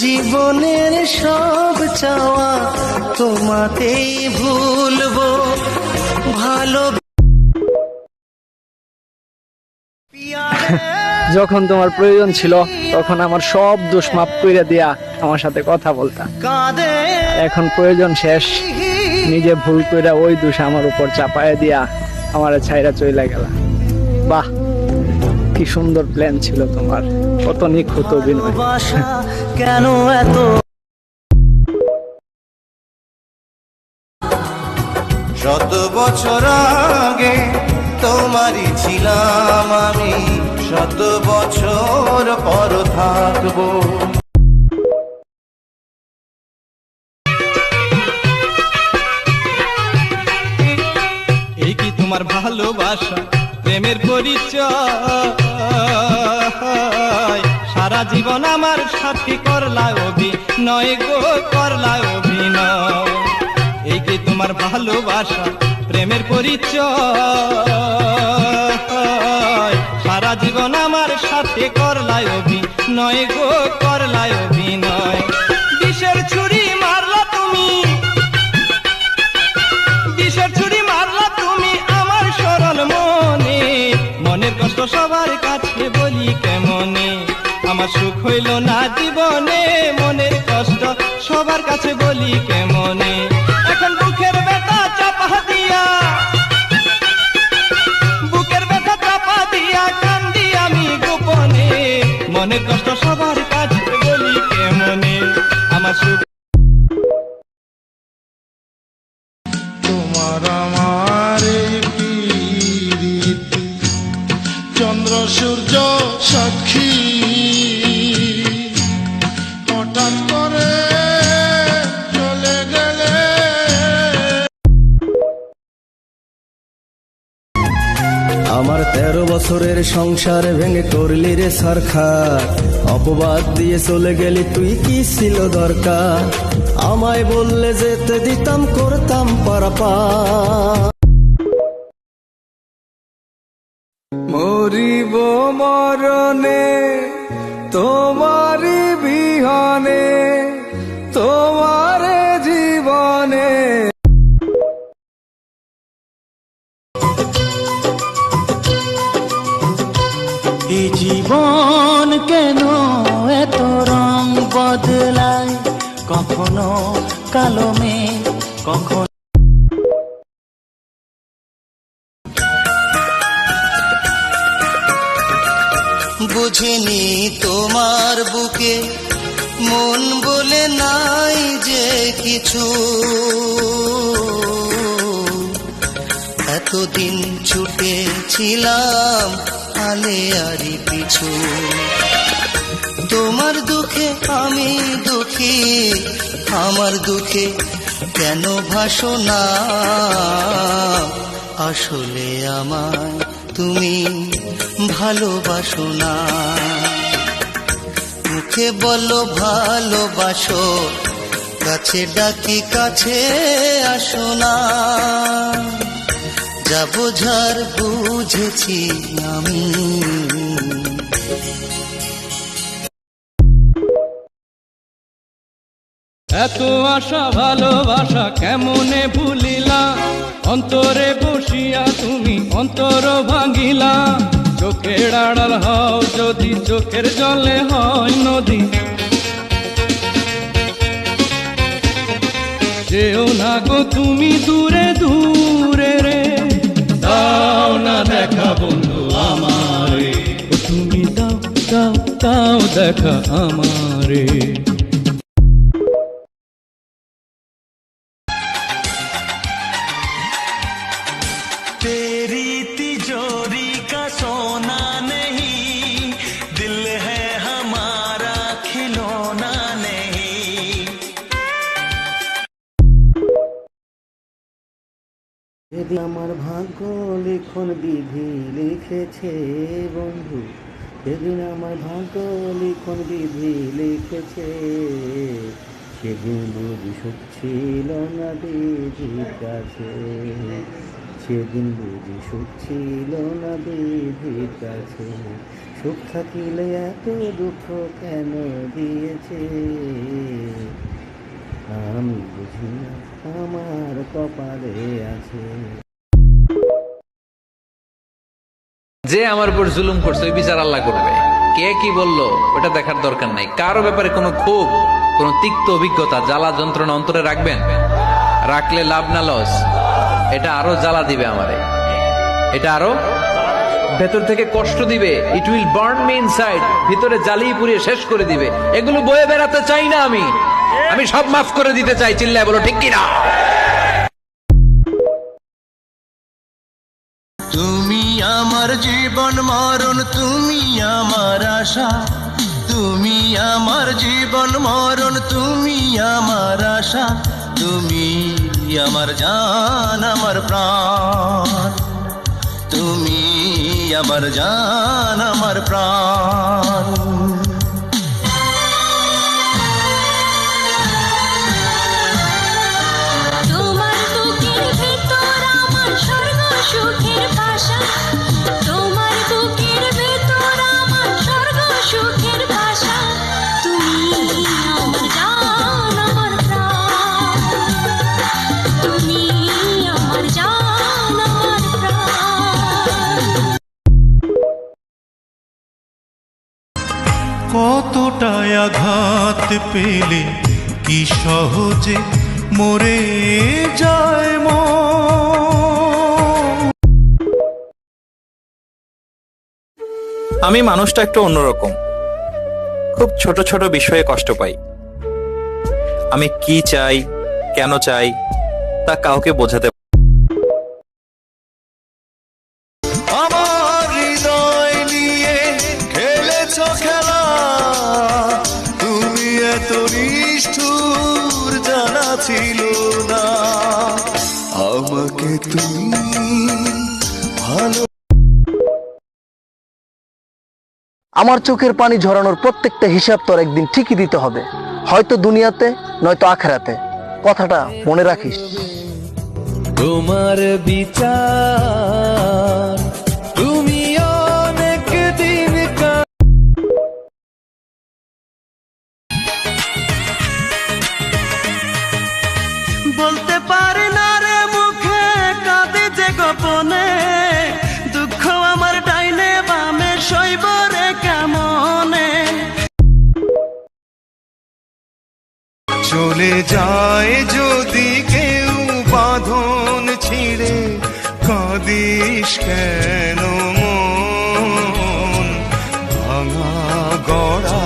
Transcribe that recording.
জীবনের সব চাওয়া তোমাতেই ভুলবো ভালো। যখন তোমার প্রয়োজন ছিল তখন আমার সব দোষ মাফ কইরা দিয়া আমার সাথে কথা বলতা। এখন প্রয়োজন শেষ, নিজে ভুল কইরা ওই দোষ আমার উপর চাপায়া দিয়া আমার ছাইরা চইলা গেলা। বাহ, কি সুন্দর প্ল্যান ছিল তোমার, কত নিখুঁত অভিনয়। কেন এত শত বছর আগে তোমারই ছিলাম আমি, শত বছর পর থাকবো। এই কি তোমার ভালোবাসা, প্রেমের পরিচয়? সারা জীবন আমার সাথী করলা অভিনয় গো, করলা অভিনয়। এই কি তোমার ভালোবাসা, প্রেমের পরিচয়? সারা জীবন আমার সাথে করলা অভিনয় গো, করলা অভিনয়। বিষের ছুরি মারলা তুমি, বিষের ছুরি মারলা তুমি আমার সরল মনে। মনের কষ্ট সবার কাছে বলি কেমনে, আমার সুখ হইল না জীবনে। মনের কষ্ট সবার কাছে বলি কেমনে, এখন বুকের ব্যথা চাপা দিয়া, বুকের ব্যথা চাপা দিয়া কান্দি আমি গোপনে। মনের কষ্ট সবার কাছে বলি কেমনে, আমার সুখ। তোমার আমার এই প্রীতি চন্দ্র সূর্য সাক্ষী, হঠাৎ করে চলে গেলে। আমার 13 বছরের সংসার ভেঙে করলি রে সরকার, অপবাদ দিয়ে চলে গেলি তুই, কি ছিল দরকার? আমায় বললে যেতে দিতাম, করতাম পারাপার। মরিব মরণে তোমারি বিহনে, তোমার জীবনে। এই জীবন কেন এত রং বদলায়, কখনো কালো মেঘ, কখনো বুঝিনি তোমার বুকে মন বলে নাই যে কিছু। এতদিন ছুটেছিলাম আলে আরি পিছু, তোমার দুঃখে আমি দুঃখী, আমার দুঃখে কেন ভাসো না? আসলে আমায় তুমি ভালোবাসো না। মুখে বলো ভালোবাসো, কাছে ডাকি কাছে আসো না। যা বোঝার বুঝেছি আমি। এত আশা ভালোবাসা কেমনে ভুলিলা, অন্তরে বসিয়া তুমি অন্তর ভাঙিলা। চোখের আড়াল হও যদি চোখের জলে হয় নদী, যেও না গো তুমি দূরে দূরে রে। দাও না দেখা বন্ধু আমারে, তুমি দাও দাও দাও দেখা আমারে। तेरी तिजोरी का सोना नहीं, दिल है हमारा खिलौना नहीं। সেদিন আমার ভাগ্য লিখন বিধি লিখেছে বন্ধু, সেদিন আমার ভাগ্য লিখন বিধি লিখেছে। সেদিন বুঝি সুখ ছিল না বিধির কাছে, সেদিন বুঝি সুখ ছিল না বিধির কাছে। সুখ থাকিলে এত দুঃখ কেন দিয়েছে আমি বুঝি না আমার কপালে আছে। যে আমার উপর জুলুম করছে ওই বিচার আল্লাহ করবে। কে কি বললো ওটা দেখার দরকার নাই। কারো ব্যাপারে কোনো ক্ষোভ, কোনো তিক্ত অভিজ্ঞতা, জ্বালা যন্ত্রণা অন্তরে রাখবেন? রাখলে লাভ না লস। এটা আরো জ্বালা দিবে আমারে, এটা আরো ভেতর থেকে কষ্ট দিবে। It will burn me inside, ভিতরে জ্বালিয়ে পুড়িয়ে শেষ করে দিবে। এগুলো বয়ে বেড়াতে চাই না আমি সব মাফ করে দিতে চাই। চিল্লায় বলো ঠিক কিনা? তুমি আমার জীবন মরণ, তুমি আমার আশা, তুমি আমার জীবন মরণ, তুমি আমার আশা, তুমি আমার জান আমার প্রাণ, তুমি আমার জান আমার প্রাণ। তোমার বুকের ভেতর আমার স্বর্গ সুখের ভাষা, তোমার বুকের ভেতর আমার স্বর্গ সুখের ভাষা, তুমি আমার জান আমার প্রাণ, তুমি আমার জান আমার প্রাণ। কতটাই আঘাত পেলে কি সহজে মরে যায় মন। আমি মানুষটা একটু অন্যরকম, খুব ছোট ছোট বিষয়ে কষ্ট পাই। আমি কি চাই, কেন চাই তা কাউকে বোঝাতে আমার হৃদয় নিয়ে খেলেছ খেলা, তুমি এত নিষ্ঠুর জানা ছিল না, আমাকে তুমি ভালো। আমার চোখের পানি ঝরানোর প্রত্যেকটা হিসাব তোর একদিন ঠিকই দিতে হবে, হয়তো দুনিয়াতে নয়তো আখেরাতে। কথাটা মনে রাখিস। তোমার বিচার তুমি অনেক দিন বলতে পারি না রে মুখে, কাঁদে যে গোপনে, দুঃখ আমার ডাইনে বামে সইব রে কেমনে। চলে যায় যদি কেউ বাঁধন ছিঁড়ে, কাঁদিস কেন মন ভাঙা গড়া